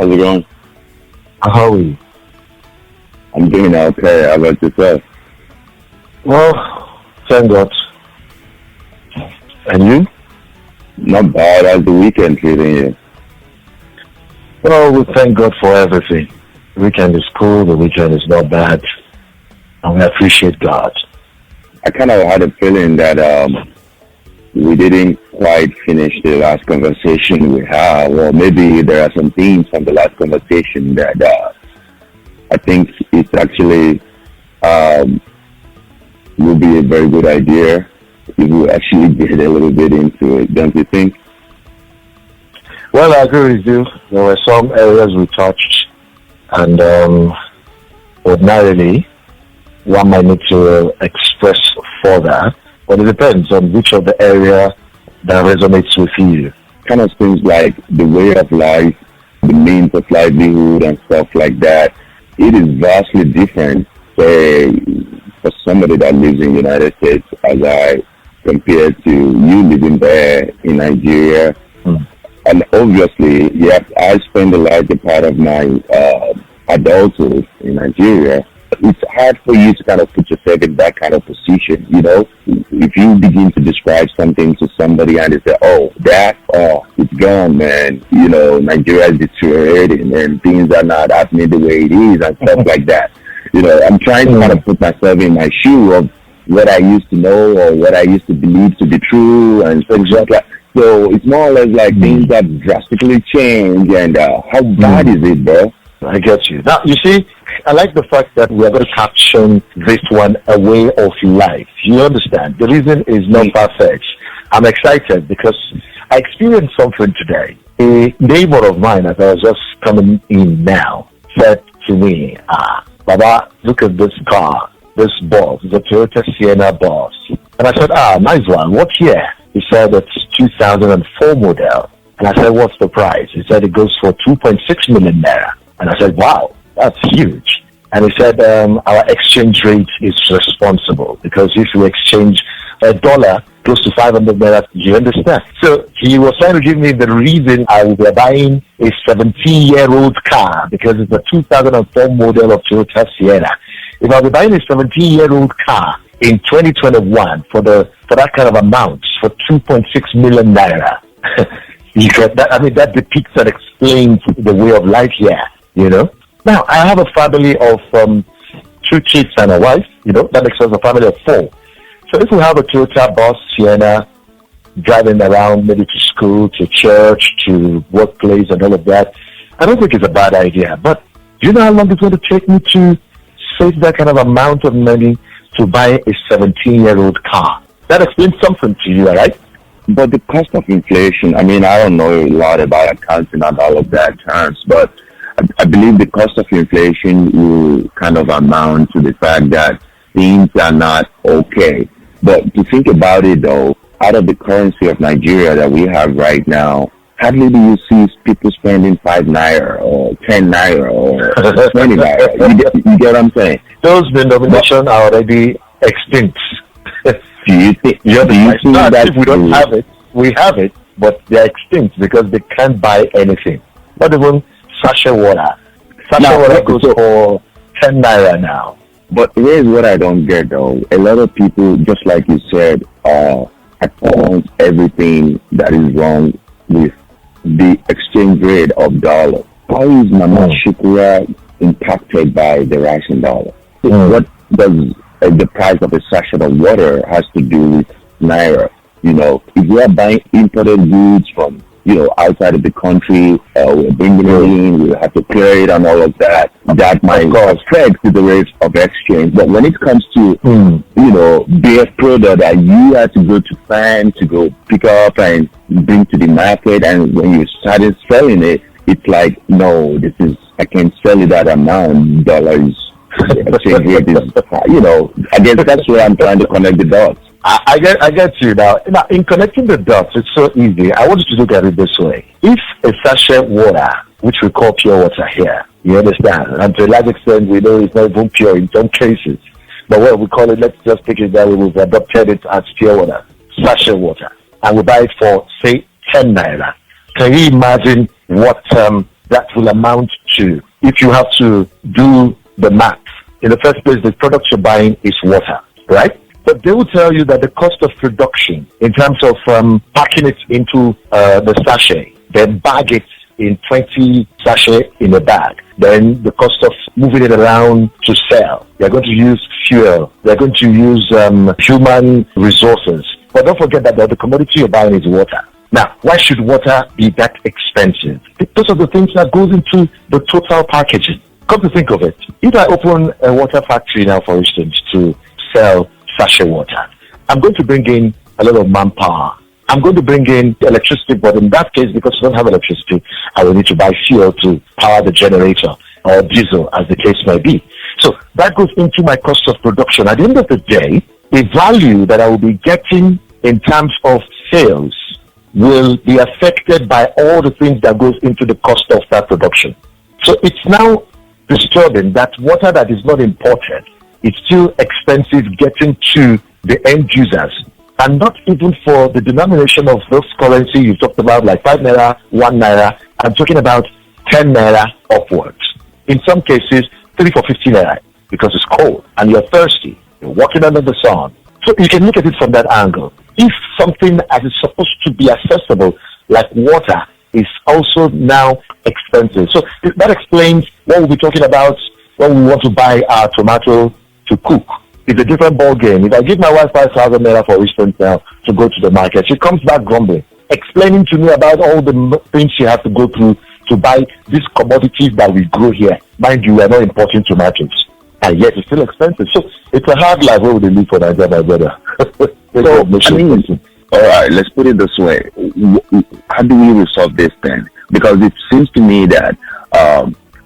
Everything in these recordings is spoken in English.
how's it going? How are you? I'm doing okay. How about yourself? Well, thank God. And you? Not bad. How's the weekend treating you? Well, we thank God for everything. The weekend is cool, the weekend is not bad, and we appreciate God. I kind of had a feeling that we didn't quite finish the last conversation we had, or maybe there are some things from the last conversation that I think it's actually will be a very good idea if we actually get a little bit into it, don't you think? Well, I agree with you. There were some areas we touched, and ordinarily, one might need to express further, but it depends on which of the area that resonates with you. Kind of seems like the way of life, the means of livelihood and stuff like that, it is vastly different, say, for somebody that lives in the United States as I compare to you living there in Nigeria. And obviously, yes, I spend a larger part of my adulthood in Nigeria. It's hard for you to kind of put yourself in that kind of position, you know. If you begin to describe something to somebody and they say, it's gone, man. You know, Nigeria is deteriorating and things are not happening the way it is and stuff like that. You know, I'm trying to kind of put myself in my shoe of what I used to know or what I used to believe to be true and things like that. So it's more or less like things that drastically change, and how bad is it, bro? I get you. Now, you see, I like the fact that we are going to caption this one a way of life. You understand? The reason is not far-fetched. I'm excited because I experienced something today. A neighbor of mine, as I was just coming in now, said to me, Baba, look at this car, this bus, the Toyota Sienna bus. And I said, nice one. What year? He said it's 2004 model. And I said, what's the price? He said it goes for 2.6 million naira. And I said, wow, that's huge. And he said, our exchange rate is responsible because if you exchange a dollar close to 500 naira, you understand? So he was trying to give me the reason I will be buying a 17-year-old car because it's a 2004 model of Toyota Sienna. If I'll be buying a 17-year-old car in 2021 for that kind of amount, for 2.6 million naira, that depicts and explains the way of life here, you know. Now, I have a family of 2 kids and a wife, you know, that makes us a family of 4. So if we have a Toyota bus, Sienna, driving around maybe to school, to church, to workplace and all of that, I don't think it's a bad idea. But do you know how long it's going to take me to save that kind of amount of money to buy a 17-year-old car? That explains something to you, all right? But the cost of inflation, I mean, I don't know a lot about accounting and all of that terms, but I believe the cost of inflation will kind of amount to the fact that things are not okay. But to think about it, though, out of the currency of Nigeria that we have right now, hardly do you see people spending 5 naira or 10 naira or 20 naira. You get what I'm saying? Those denominations are already extinct. Do you think that if we don't have it, we have it, but they're extinct because they can't buy anything. Not even sachet water. Sachet water goes for 10 naira now. But here's what I don't get, though. A lot of people, just like you said, account everything that is wrong with the exchange rate of dollar. How is Mama Shukura impacted by the rising dollar? What does the price of a sachet of water has to do with naira? You know, if we are buying imported goods from, you know, outside of the country, we're bringing it in, we have to clear it and all of that. That might affect the rate of exchange. But when it comes to, you know, bare product that you have to go to farm to go pick up and bring to the market, and when you started selling it, it's like, no, I can sell it that amount, dollars. Exchange rate is, you know, I guess that's where I'm trying to connect the dots. I get you now. Now, in connecting the dots, it's so easy. I want you to look at it this way. If a sachet water, which we call pure water here, you understand, and to a large extent we know it's not even pure in some cases, but what we call it, let's just take it that way, we've adopted it as pure water, sachet water, and we buy it for, say, 10 naira. Can you imagine what that will amount to, if you have to do the math, in the first place, the product you're buying is water, right? But they will tell you that the cost of production, in terms of packing it into the sachet, then bag it in 20 sachet in a bag, then the cost of moving it around to sell, they're going to use fuel, they're going to use human resources. But don't forget that the commodity you're buying is water. Now, why should water be that expensive? Because of the things that goes into the total packaging. Come to think of it, if I open a water factory now, for instance, to sell sachet water, I'm going to bring in a lot of manpower. I'm going to bring in electricity, but in that case, because I don't have electricity, I will need to buy fuel to power the generator or diesel, as the case may be. So that goes into my cost of production. At the end of the day, the value that I will be getting in terms of sales will be affected by all the things that goes into the cost of that production. So it's now disturbing that water that is not imported is still expensive getting to the end users, and not even for the denomination of those currency you talked about, like 5 naira, 1 naira. I'm talking about 10 naira upwards. In some cases, 3 for 50 naira, because it's cold and you're thirsty. You're walking under the sun. So you can look at it from that angle. If something that is supposed to be accessible, like water, is also now expensive. So that explains what we'll be talking about when we want to buy our tomato to cook. It's a different ball game. If I give my wife 5,000 naira, for instance, now to go to the market, she comes back grumbling, explaining to me about all the things she has to go through to buy these commodities that we grow here. Mind you, we are not importing tomatoes, and yet it's still expensive. So it's a hard life where we live for Nigeria, my brother. All right, let's put it this way. How do we resolve this then? Because it seems to me that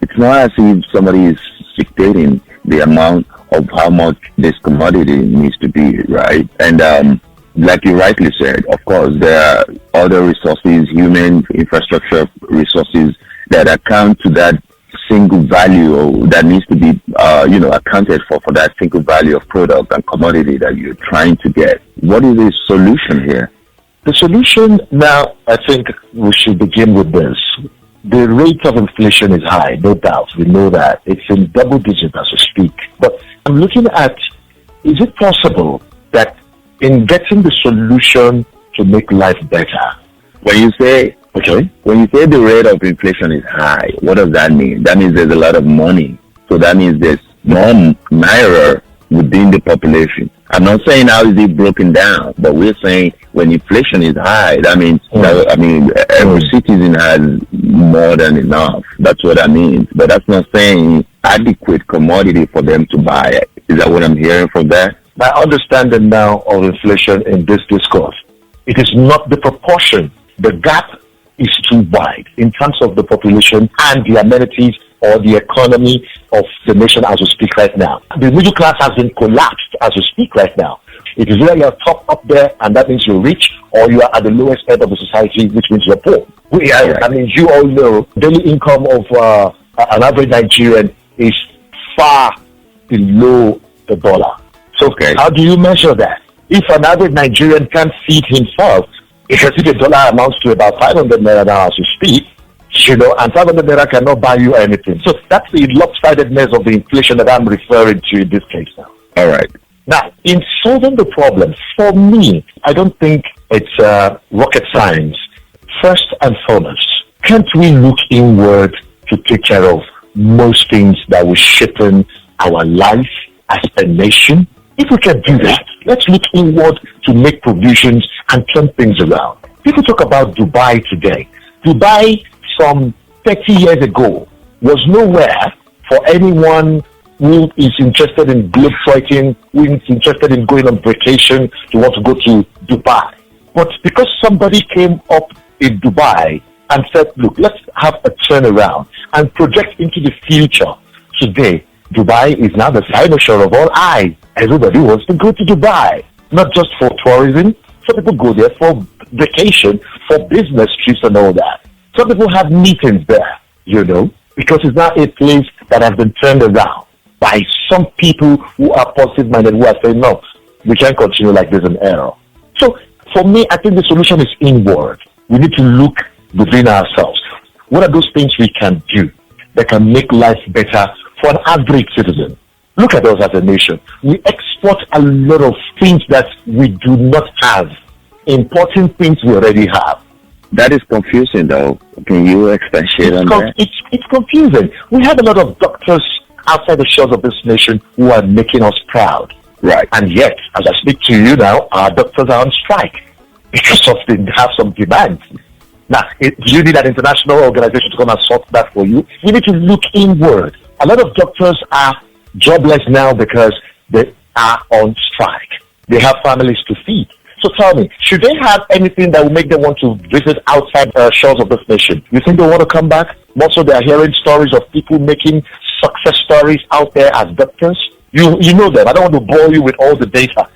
it's not as if somebody is dictating the amount of how much this commodity needs to be, right? And like you rightly said, of course, there are other resources, human infrastructure resources that account to that single value that needs to be, accounted for that single value of product and commodity that you're trying to get. What is the solution here? The solution now, I think we should begin with this. The rate of inflation is high, no doubt. We know that. It's in double digits as we speak. But I'm looking at, is it possible that in getting the solution to make life better? When you say the rate of inflation is high, what does that mean? That means there's a lot of money. So that means there's more naira within the population. I'm not saying how is it broken down, but we're saying when inflation is high, that means every citizen has more than enough. That's what that means. But that's not saying adequate commodity for them to buy it. Is that what I'm hearing from that? My understanding now of inflation in this discourse, it is not the proportion. The gap is too wide in terms of the population and the amenities or the economy of the nation as we speak right now. The middle class has been collapsed as we speak right now. It is either you're top up there, and that means you're rich, or you are at the lowest end of the society, which means you're poor. I mean, you all know daily income of an average Nigerian is far below the dollar. So how do you measure that? If an average Nigerian can't feed himself, because if a dollar amounts to about 500 naira now as we speak, and 500 naira cannot buy you anything. So that's the lopsidedness of the inflation that I'm referring to in this case now. All right. Now, in solving the problem, for me, I don't think it's rocket science. First and foremost, can't we look inward to take care of most things that will shape our life as a nation? If we can do that, let's look inward to make provisions and turn things around. People talk about Dubai today. Dubai, some 30 years ago, was nowhere for anyone who is interested in globetrotting, who is interested in going on vacation, to want to go to Dubai. But because somebody came up in Dubai and said, look, let's have a turnaround and project into the future. Today, Dubai is now the cynosure of all eyes. Everybody wants to go to Dubai, not just for tourism. Some people go there for vacation, for business trips and all that. Some people have meetings there, because it's now a place that has been turned around by some people who are positive-minded, who are saying, no, we can't continue like this in error. So for me, I think the solution is inward. We need to look within ourselves. What are those things we can do that can make life better for an average citizen? Look at us as a nation. We export a lot of things that we do not have, importing things we already have. That is confusing, though. Can you expatiate on that? It's confusing. We have a lot of doctors outside the shores of this nation who are making us proud. Right. And yet, as I speak to you now, our doctors are on strike because of they have some demands. Now, do you need an international organization to come and sort that for you? You need to look inward. A lot of doctors are jobless now because they are on strike. They have families to feed. So tell me, should they have anything that will make them want to visit outside shores of this nation? You think they want to come back? Also, they are hearing stories of people making success stories out there as doctors. You know them. I don't want to bore you with all the data.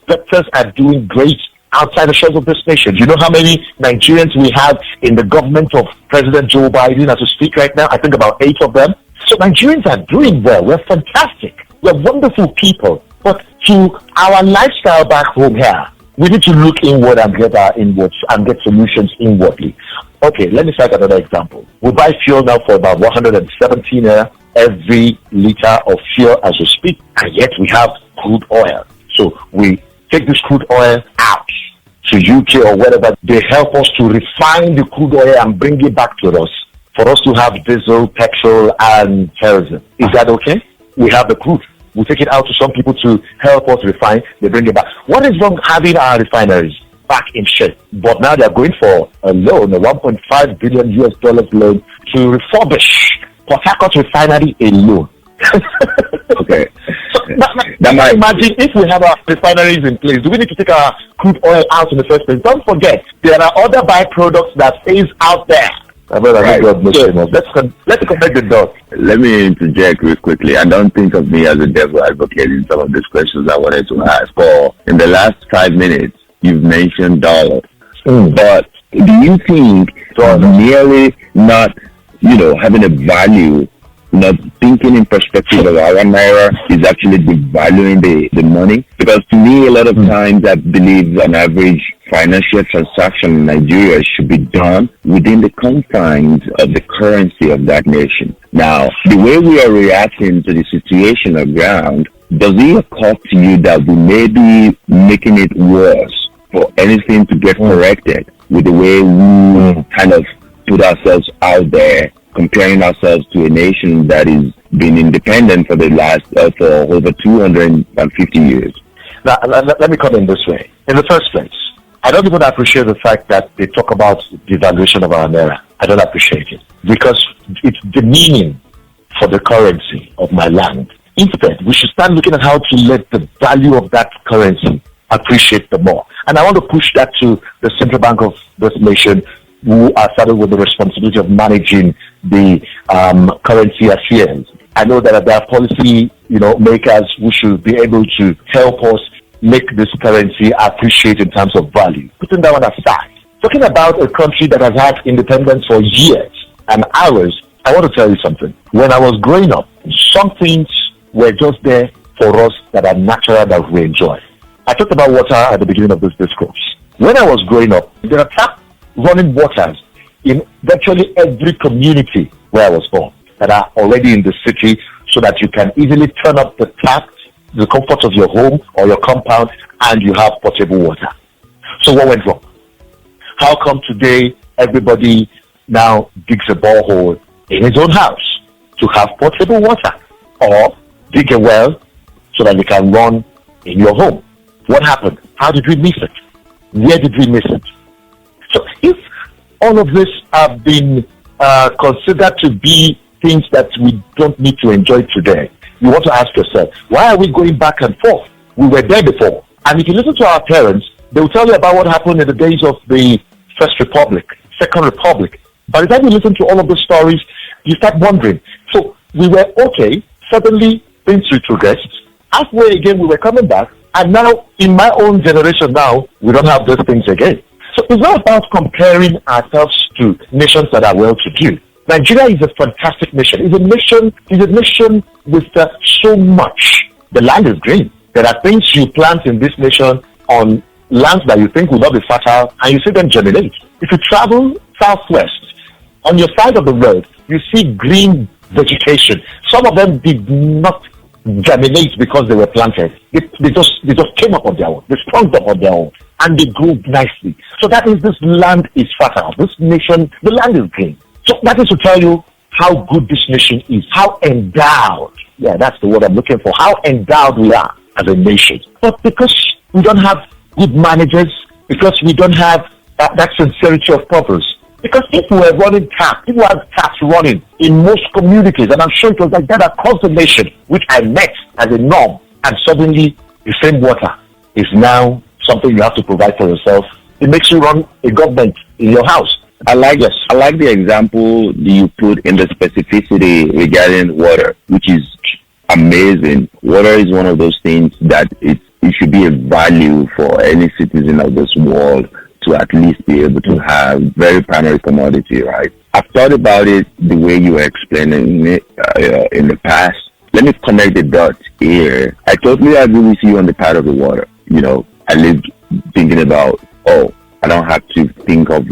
Doctors are doing great outside the shores of this nation. You know how many Nigerians we have in the government of President Joe Biden as we speak right now? I think about 8 of them. So Nigerians are doing well. We're fantastic. We're wonderful people. But to our lifestyle back home here, we need to look inward and get our inwards and get solutions inwardly. Okay, let me cite another example. We buy fuel now for about 117 every liter of fuel as we speak, and yet we have crude oil. So we take this crude oil out to UK or wherever. They help us to refine the crude oil and bring it back to us for us to have diesel, petrol, and kerosene. Is that okay? We have the crude. We take it out to some people to help us refine. They bring it back. What is wrong having our refineries back in shape? But now they're going for a loan, a $1.5 billion loan to refurbish Port Harcourt refinery alone. Okay. So now imagine if we have our refineries in place. Do we need to take our crude oil out in the first place? Don't forget, there are other byproducts that stays out there. Right. Let's connect the dots. Let me interject real quickly. I don't think of me as a devil advocate in some of these questions I wanted to ask. But in the last 5 minutes, you've mentioned dollars. But do you think merely not, having a value, not thinking in perspective of our naira is actually devaluing the money? Because to me, a lot of times I believe an average financial transaction in Nigeria should be done within the confines of the currency of that nation. Now, the way we are reacting to the situation on ground, does it occur to you that we may be making it worse for anything to get corrected with the way we kind of put ourselves out there, comparing ourselves to a nation that is been independent for the last for over 250 years? Now, let me come in this way. In the first place, I don't even appreciate the fact that they talk about the devaluation of our naira. I don't appreciate it because it's demeaning for the currency of my land. Instead, we should start looking at how to let the value of that currency appreciate the more. And I want to push that to the central bank of this nation, who are saddled with the responsibility of managing the currency affairs. I know that there are policy, makers who should be able to help us make this currency appreciate in terms of value. Putting that one aside, talking about a country that has had independence for years and hours, I want to tell you something. When I was growing up, some things were just there for us that are natural, that we enjoy. I talked about water at the beginning of this discourse. When I was growing up, there are tap running waters in virtually every community where I was born that are already in the city, so that you can easily turn up the tap, the comfort of your home or your compound, and you have potable water. So what went wrong? How come today everybody now digs a borehole in his own house to have potable water, or dig a well so that you can run in your home? What happened? How did we miss it? Where did we miss it? So if all of this have been considered to be things that we don't need to enjoy today, you want to ask yourself, why are we going back and forth? We were there before. And if you listen to our parents, they will tell you about what happened in the days of the First Republic, Second Republic. By the time you listen to all of the stories, you start wondering. So we were okay, suddenly things retrogressed. Halfway again, we were coming back. And now, in my own generation now, we don't have those things again. So it's not about comparing ourselves to nations that are well-to-do. Nigeria is a fantastic nation. It's a nation with so much. The land is green. There are things you plant in this nation on lands that you think will not be fertile, and you see them germinate. If you travel southwest on your side of the road, you see green vegetation. Some of them did not germinate because they were planted. They just came up on their own. They sprung up on their own, and they grew nicely. So that means this land is fertile. This nation, the land is green. So that is to tell you how good this nation is, how endowed. Yeah, that's the word I'm looking for. How endowed we are as a nation. But because we don't have good managers, because we don't have that sincerity of purpose. Because if we were running taps, if we had taps running in most communities, and I'm sure it was like that across the nation, which I met as a norm, and suddenly the same water is now something you have to provide for yourself. It makes you run a government in your house. I like the example you put in the specificity regarding water, which is amazing. Water is one of those things that it should be a value for any citizen of this world to at least be able to have very primary commodity, right? I've thought about it the way you were explaining it in the past. Let me connect the dots here. I totally agree with you on the part of the water. You know, I lived thinking about, I don't have to think of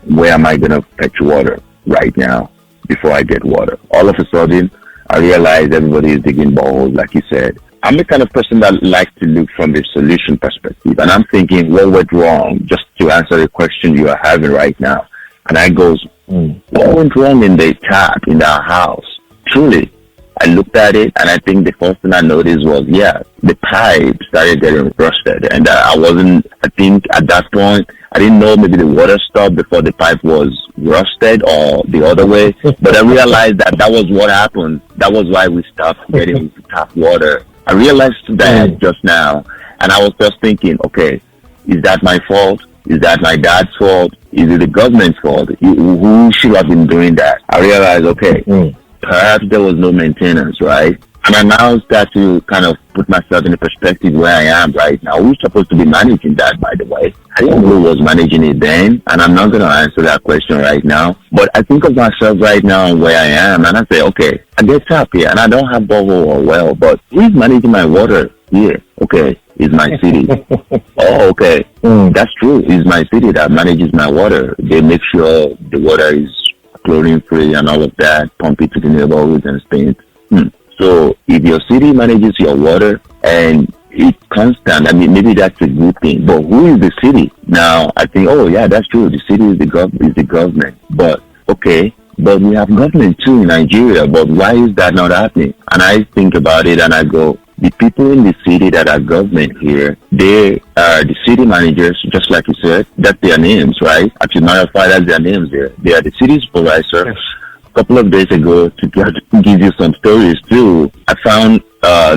where am I going to fetch water right now before I get water. All of a sudden, I realized everybody is digging boreholes, like you said. I'm the kind of person that likes to look from the solution perspective. And I'm thinking, what went wrong? Just to answer the question you are having right now. And I goes, what went wrong in the tap in our house? Truly, I looked at it, and I think the first thing I noticed was, the pipe started getting rusted. And I think at that point, I didn't know maybe the water stopped before the pipe was rusted or the other way. But I realized that was what happened. That was why we stopped getting tap water. I realized that just now, and I was just thinking, okay, is that my fault? Is that my dad's fault? Is it the government's fault? Who should have been doing that? I realized, okay, perhaps there was no maintenance, right? And I now start to kind of put myself in the perspective where I am right now. Who's supposed to be managing that, by the way? I didn't know who was managing it then, and I'm not going to answer that question right now. But I think of myself right now and where I am, and I say, okay, I get tap here, and I don't have borehole or well, but who's managing my water here? Okay, it's my city. Okay, that's true. It's my city that manages my water. They make sure the water is chlorine-free and all of that, pump it to the neighborhoods and things. So if your city manages your water and it's constant, I mean, maybe that's a good thing. But who is the city? Now, I think, that's true. The city is the government. But, okay, but we have government too in Nigeria. But why is that not happening? And I think about it and I go, the people in the city that are government here, they are the city managers, just like you said. That's their names, right? As a matter of fact, that's their names there. They are the city supervisor. Yes. Couple of days ago, to give you some stories too, I found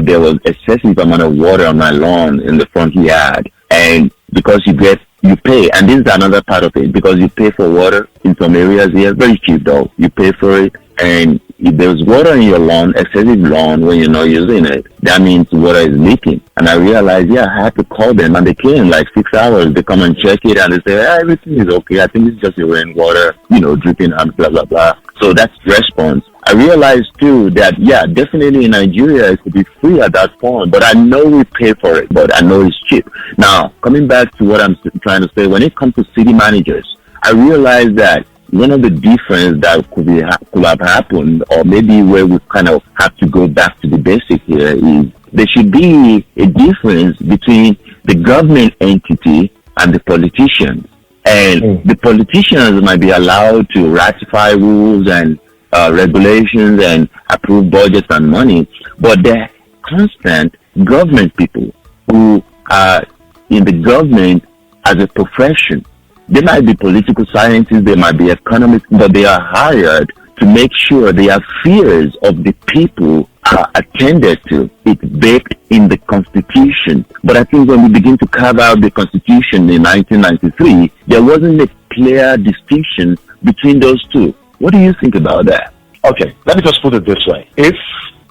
there was excessive amount of water on my lawn in the front yard, and because you pay, and this is another part of it, because you pay for water in some areas here, very cheap though, you pay for it, and if there's water in your lawn, excessive lawn, when you're not using it, that means water is leaking. And I realized, I had to call them, and they came in like 6 hours. They come and check it, and they say, everything is okay. I think it's just your rainwater, dripping and blah, blah, blah. So that's response. I realized too that, definitely in Nigeria, it could be free at that point, but I know we pay for it, but I know it's cheap. Now, coming back to what I'm trying to say, when it comes to city managers, I realized that one of the difference that could have happened, or maybe where we kind of have to go back to the basic here, is there should be a difference between the government entity and the politicians. And the politicians might be allowed to ratify rules and regulations and approve budgets and money, but the constant government people who are in the government as a profession, they might be political scientists, they might be economists, but they are hired to make sure the affairs of the people are attended to. It's baked in the Constitution. But I think when we begin to carve out the Constitution in 1993, there wasn't a clear distinction between those two. What do you think about that? Okay, let me just put it this way. If,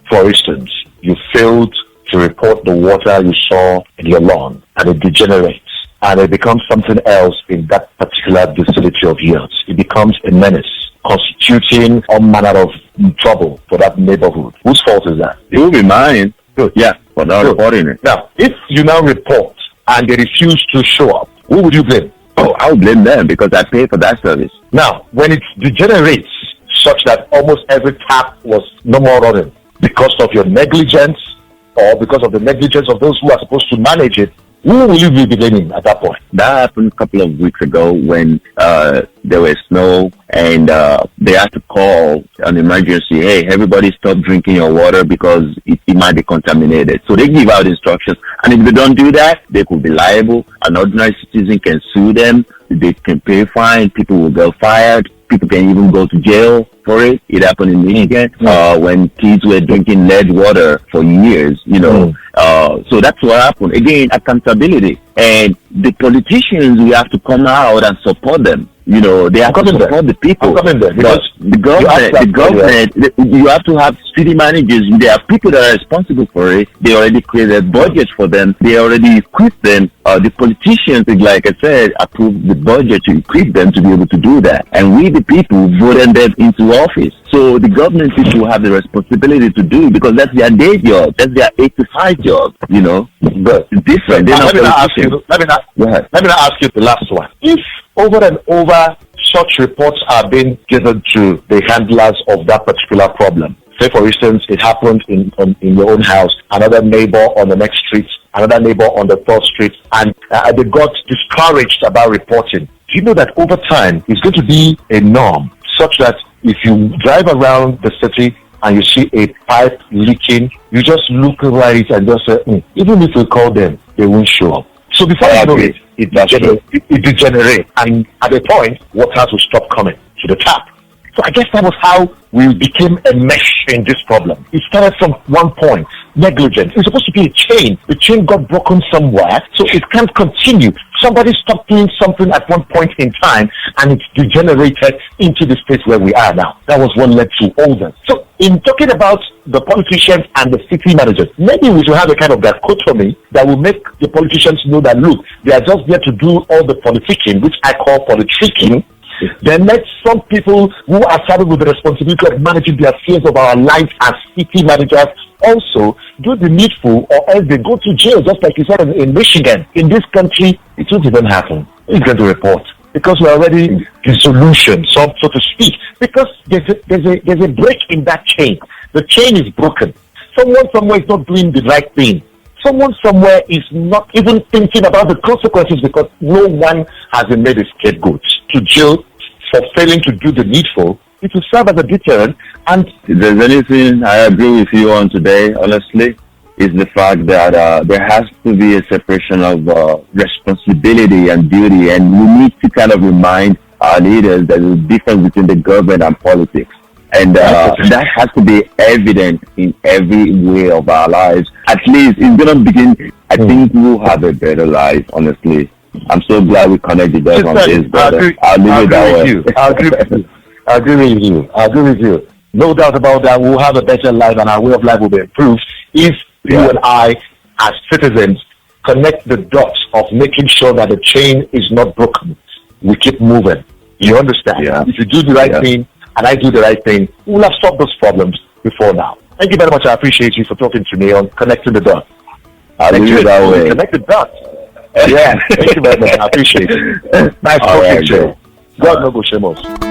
for instance, you failed to report the water you saw in your lawn and it degenerates, and it becomes something else in that particular vicinity of yours, it becomes a menace, constituting all manner of trouble for that neighborhood. Whose fault is that? It will be mine. Good. Yeah, for not reporting it. Now, if you now report and they refuse to show up, who would you blame? I'll blame them because I pay for that service. Now, when it degenerates such that almost every tap was no more running because of your negligence or because of the negligence of those who are supposed to manage it. Who will you be blaming at that point? That happened a couple of weeks ago when there was snow and they had to call an emergency. Hey, everybody stop drinking your water because it might be contaminated. So they give out instructions. And if they don't do that, they could be liable. An ordinary citizen can sue them. They can pay fine. People will get fired. People can even go to jail for it. It happened in Michigan when kids were drinking lead water for years, so that's what happened. Again, accountability. And the politicians, we have to come out and support them. They have to support the people. Because the government, you have to have city managers. There are people that are responsible for it. They already created budgets for them. They already equipped them. The politicians, like I said, approved the budget to equip them to be able to do that. And we, the people, voted them into office. So the government people have the responsibility to do it because that's their day job. That's their 8 to 5 job, But it's different. Let me not ask you the last one. If over and over such reports are being given to the handlers of that particular problem, say for instance it happened in your own house, another neighbor on the next street, another neighbor on the third street, and they got discouraged about reporting, do you know that over time it's going to be a norm such that if you drive around the city and you see a pipe leaking, you just look right and just say, even if we call them, they won't show up. So before you know it, it degenerates, and at a point, water will stop coming to the tap. So I guess that was how we became a mesh in this problem. It started from one point, negligence. It's supposed to be a chain. The chain got broken somewhere, so it can't continue. Somebody stopped doing something at one point in time, and it's degenerated into the state where we are now. That was what led to all that. So in talking about the politicians and the city managers, maybe we should have a kind of dichotomy that will make the politicians know that, look, they are just there to do all the politicking, which I call politicking. Then let some people who are saddled with the responsibility of managing the affairs of our lives as city managers also do the needful, or else they go to jail, just like you said in Michigan. In this country, it won't even happen. It's going to report because we're already in solution, so to speak. Because there's a break in that chain. The chain is broken. Someone somewhere is not doing the right thing. Someone somewhere is not even thinking about the consequences because no one has been made a scapegoat to jail for failing to do the needful. It will serve as a deterrent. And if there's anything I agree with you on today, honestly, is the fact that there has to be a separation of responsibility and duty, and we need to kind of remind our leaders that there's a difference between the government and politics. And that has to be evident in every way of our lives. At least it's going to begin, I think we'll have a better life, honestly. I'm so glad we connected that on this, brother. I'll leave it that way. I agree with you. No doubt about that. We'll have a better life and our way of life will be improved if you and I, as citizens, connect the dots of making sure that the chain is not broken. We keep moving. You understand? Yeah. If you do the right thing, and I do the right thing, we'll have solved those problems before now. Thank you very much. I appreciate you for talking to me on connecting the dots. I'll leave it that way. Connect the dots. Yeah, thank you very much. I appreciate it. Nice talking to you. God no go shame us.